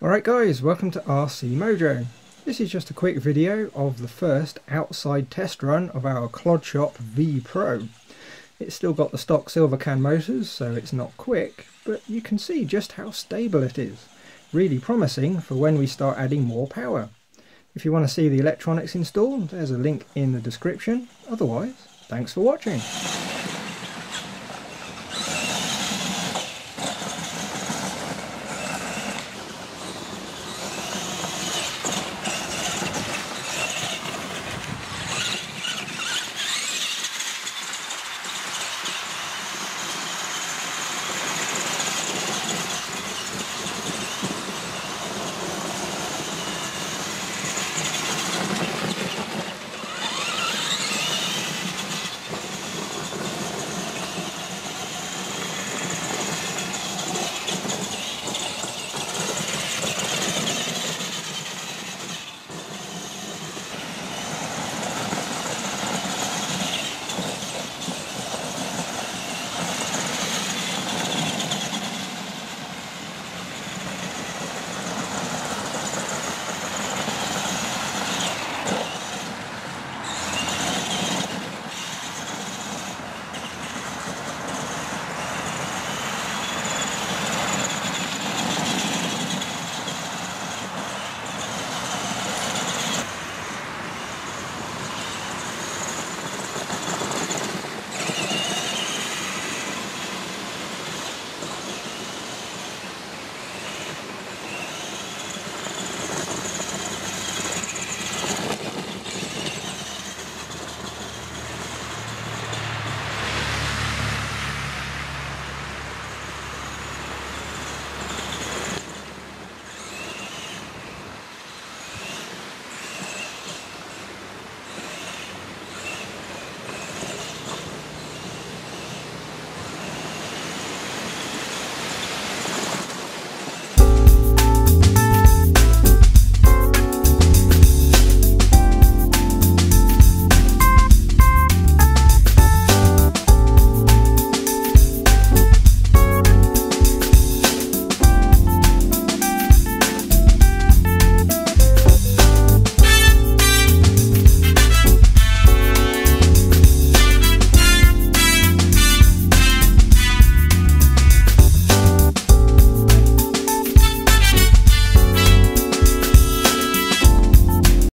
Alright guys, welcome to RC Mojo. This is just a quick video of the first outside test run of our ClodShop V Pro. It's still got the stock silver can motors, so it's not quick, but you can see just how stable it is. Really promising for when we start adding more power. If you want to see the electronics installed, there's a link in the description. Otherwise, thanks for watching.